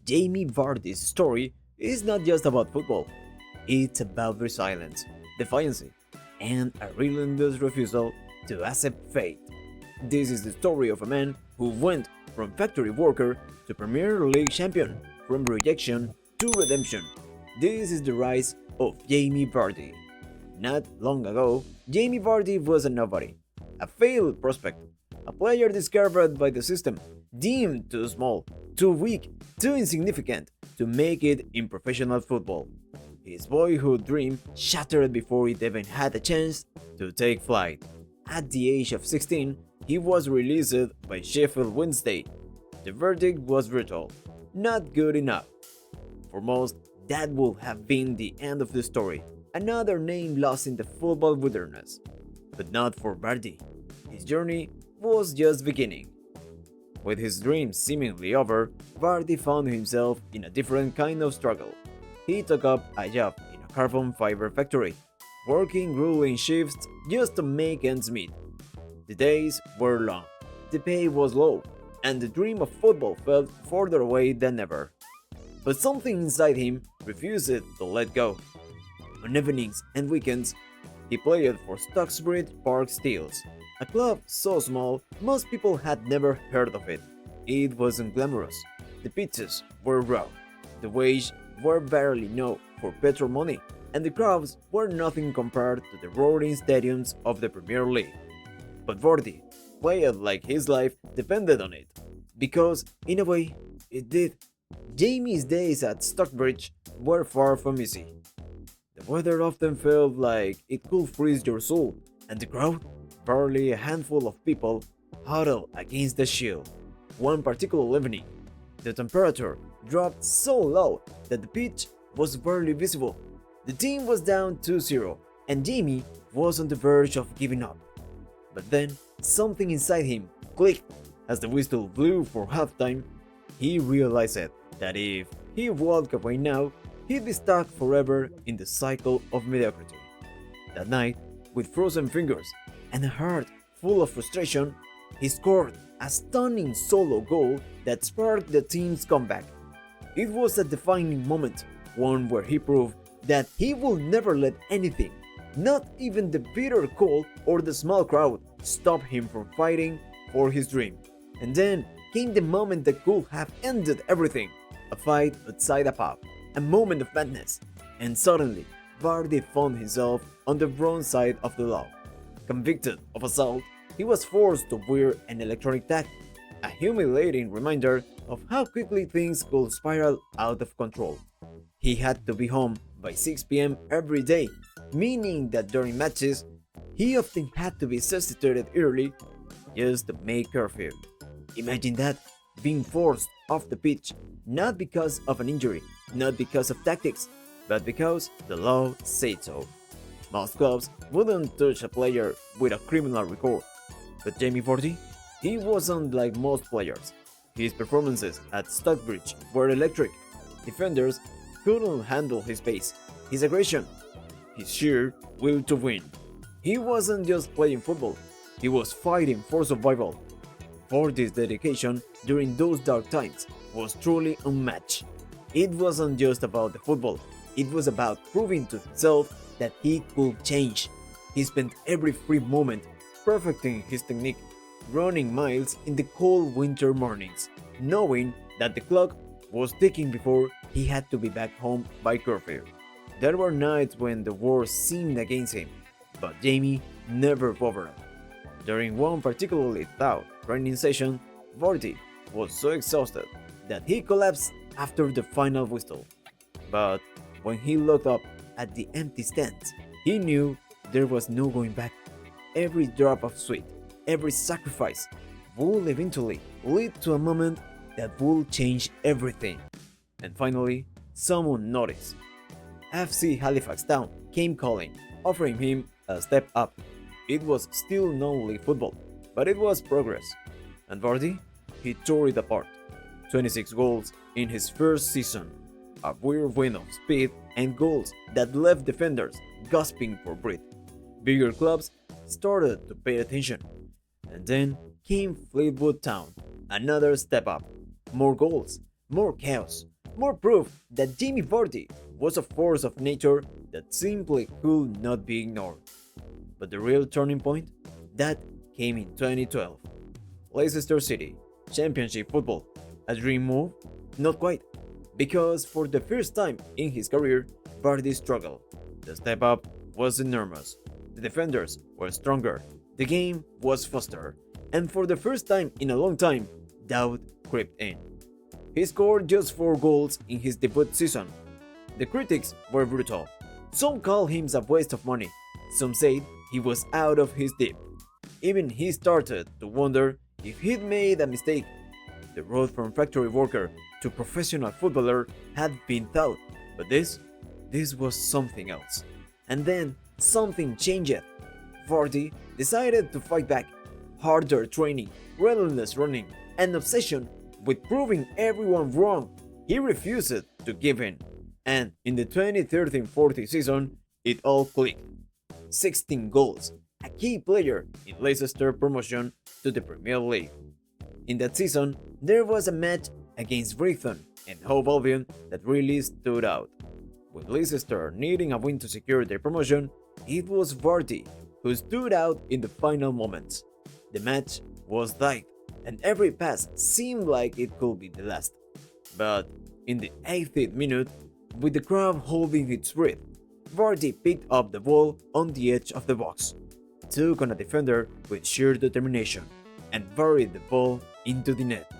Jamie Vardy's story is not just about football, it's about resilience, defiance, and a relentless refusal to accept fate. This is the story of a man who went from factory worker to Premier League champion, from rejection to redemption. This is the rise of Jamie Vardy. Not long ago, Jamie Vardy was a nobody, a failed prospect, a player discovered by the system, deemed too small, too weak, too insignificant to make it in professional football. His boyhood dream shattered before it even had a chance to take flight. At the age of 16, he was released by Sheffield Wednesday. The verdict was brutal: not good enough. For most, that would have been the end of the story, another name lost in the football wilderness. But not for Vardy. His journey was just beginning. With his dreams seemingly over, Vardy found himself in a different kind of struggle. He took up a job in a carbon fiber factory, working grueling shifts just to make ends meet. The days were long, the pay was low, and the dream of football felt further away than ever. But something inside him refused to let go. On evenings and weekends, he played for Stocksbridge Park Steels, a club so small most people had never heard of it. It wasn't glamorous, the pitches were raw, the wage were barely known for petrol money, and the crowds were nothing compared to the roaring stadiums of the Premier League. But Vardy played like his life depended on it, because, in a way, it did. Jamie's days at Stockbridge were far from easy. The weather often felt like it could freeze your soul, and the crowd, barely a handful of people, huddled against the shield. One particular evening, the temperature dropped so low that the pitch was barely visible. The team was down 2-0, and Jamie was on the verge of giving up. But then, something inside him clicked. As the whistle blew for halftime, he realized that if he walked away now, he'd be stuck forever in the cycle of mediocrity. That night, with frozen fingers and a heart full of frustration, he scored a stunning solo goal that sparked the team's comeback. It was a defining moment, one where he proved that he will never let anything, not even the bitter cold or the small crowd, stop him from fighting for his dream. And then came the moment that could have ended everything: a fight outside a pub, a moment of madness, and suddenly Vardy found himself on the wrong side of the law. Convicted of assault, he was forced to wear an electronic tag, a humiliating reminder of how quickly things could spiral out of control. He had to be home by 6 p.m. every day, meaning that during matches, he often had to be substituted early just to make curfew. Imagine that, being forced off the pitch, not because of an injury, not because of tactics, but because the law said so. Most clubs wouldn't touch a player with a criminal record, but Jamie Vardy? He wasn't like most players. His performances at Stockbridge were electric. Defenders couldn't handle his pace, his aggression, his sheer will to win. He wasn't just playing football, he was fighting for survival. Vardy's dedication during those dark times was truly unmatched. It wasn't just about the football, it was about proving to himself that he could change. He spent every free moment perfecting his technique, running miles in the cold winter mornings, knowing that the clock was ticking before he had to be back home by curfew. There were nights when the world seemed against him, but Jamie never wavered. During one particularly tough training session, Vardy was so exhausted that he collapsed after the final whistle. But when he looked up at the empty stands, he knew there was no going back. Every drop of sweat, every sacrifice would eventually lead to a moment that would change everything. And finally, someone noticed. FC Halifax Town came calling, offering him a step up. It was still non-league football, but it was progress. And Vardy? He tore it apart. 26 goals in his first season, a whirlwind of speed and goals that left defenders gasping for breath. Bigger clubs started to pay attention. And then came Fleetwood Town, another step up. More goals, more chaos, More proof that Jamie Vardy was a force of nature that simply could not be ignored. But the real turning point? That came in 2012. Leicester City, Championship football. A dream move? Not quite. Because for the first time in his career, Vardy struggled. The step up was enormous. The defenders were stronger. The game was faster. And for the first time in a long time, doubt crept in. He scored just 4 goals in his debut season. The critics were brutal. Some called him a waste of money. Some said he was out of his depth. Even he started to wonder if he'd made a mistake. The road from factory worker to professional footballer had been thought, but this was something else. And then something changed. Vardy decided to fight back. Harder training, relentless running, and obsession with proving everyone wrong. He refused to give in. And in the 2013-14 season, it all clicked. 16 goals, a key player in Leicester promotion to the Premier League. In that season, there was a match against Brighton and Hove Albion that really stood out. With Leicester needing a win to secure their promotion, it was Vardy who stood out in the final moments. The match was tight, and every pass seemed like it could be the last. But in the 80th minute, with the crowd holding its breath, Vardy picked up the ball on the edge of the box, took on a defender with sheer determination, and buried the ball into the net.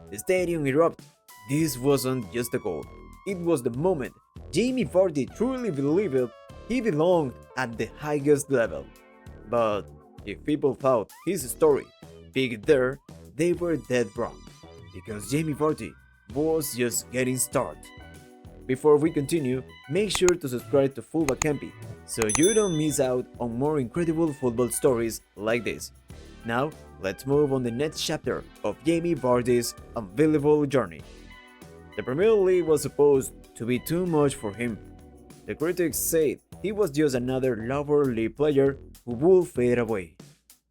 The stadium erupted. This wasn't just a goal, it was the moment Jamie Vardy truly believed he belonged at the highest level. But if people thought his story peaked there, they were dead wrong, because Jamie Vardy was just getting started. Before we continue, make sure to subscribe to Football Campi so you don't miss out on more incredible football stories like this. Now, let's move on the next chapter of Jamie Vardy's unbelievable journey. The Premier League was supposed to be too much for him. The critics said he was just another lower league player who would fade away.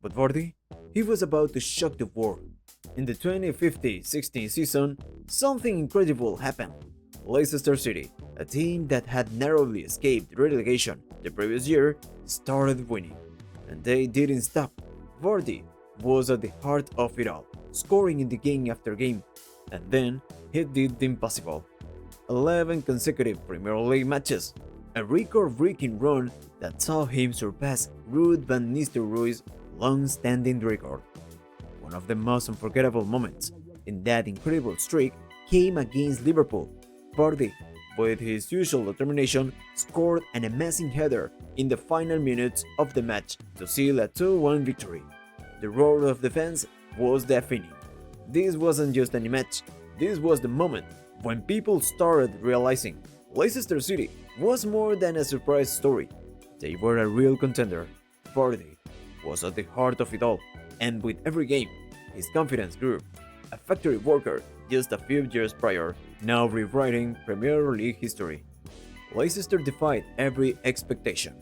But Vardy, he was about to shock the world. In the 2015-16 season, something incredible happened. Leicester City, a team that had narrowly escaped relegation the previous year, started winning. And they didn't stop. Vardy was at the heart of it all, scoring in the game after game. And then he did the impossible. 11 consecutive Premier League matches, a record-breaking run that saw him surpass Ruud van Nistelrooy's long-standing record. One of the most unforgettable moments in that incredible streak came against Liverpool. Vardy, with his usual determination, scored an amazing header in the final minutes of the match to seal a 2-1 victory. The roar of the fans was deafening. This wasn't just any match, this was the moment when people started realizing Leicester City was more than a surprise story. They were a real contender. Vardy was at the heart of it all, and with every game, his confidence grew. A factory worker just a few years prior, now rewriting Premier League history. Leicester defied every expectation.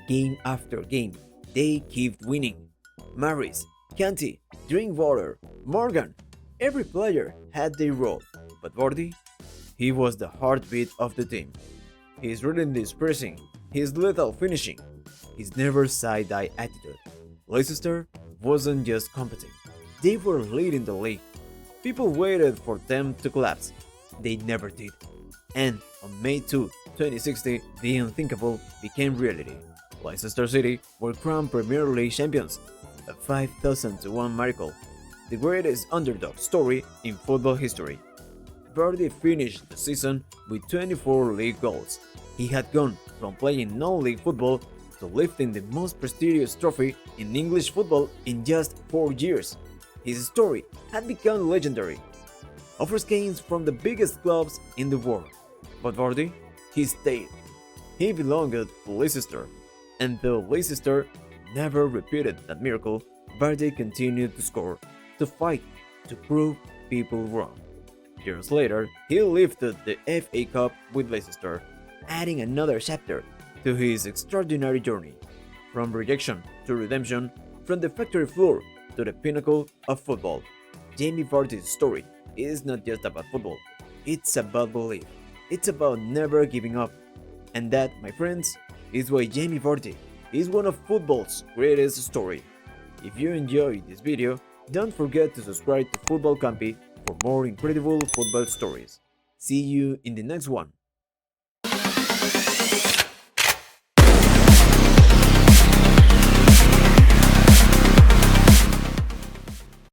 Game after game, they kept winning. Maris, Campi, Drinkwater, Morgan, every player had their role, but Vardy, he was the heartbeat of the team. His relentless pressing, his lethal finishing, his never side-eye attitude. Leicester wasn't just competing, they were leading the league. People waited for them to collapse. They never did. And on May 2, 2016, the unthinkable became reality. Leicester City were crowned Premier League champions, a 5,000-to-1 miracle, the greatest underdog story in football history. Vardy finished the season with 24 league goals. He had gone from playing non-league football to lifting the most prestigious trophy in English football in just 4 years. His story had become legendary, offers gains from the biggest clubs in the world. But Vardy, he stayed. He belonged to Leicester, and though Leicester never repeated that miracle, Vardy continued to score, to fight, to prove people wrong. Years later, he lifted the FA Cup with Leicester, adding another chapter to his extraordinary journey. From rejection to redemption, from the factory floor to the pinnacle of football. Jamie Vardy's story is not just about football, It's about belief. It's about never giving up. And that, my friends, is why Jamie Vardy is one of football's greatest stories. If you enjoyed this video, don't forget to subscribe to Football Campi for more incredible football stories. See you in the next one.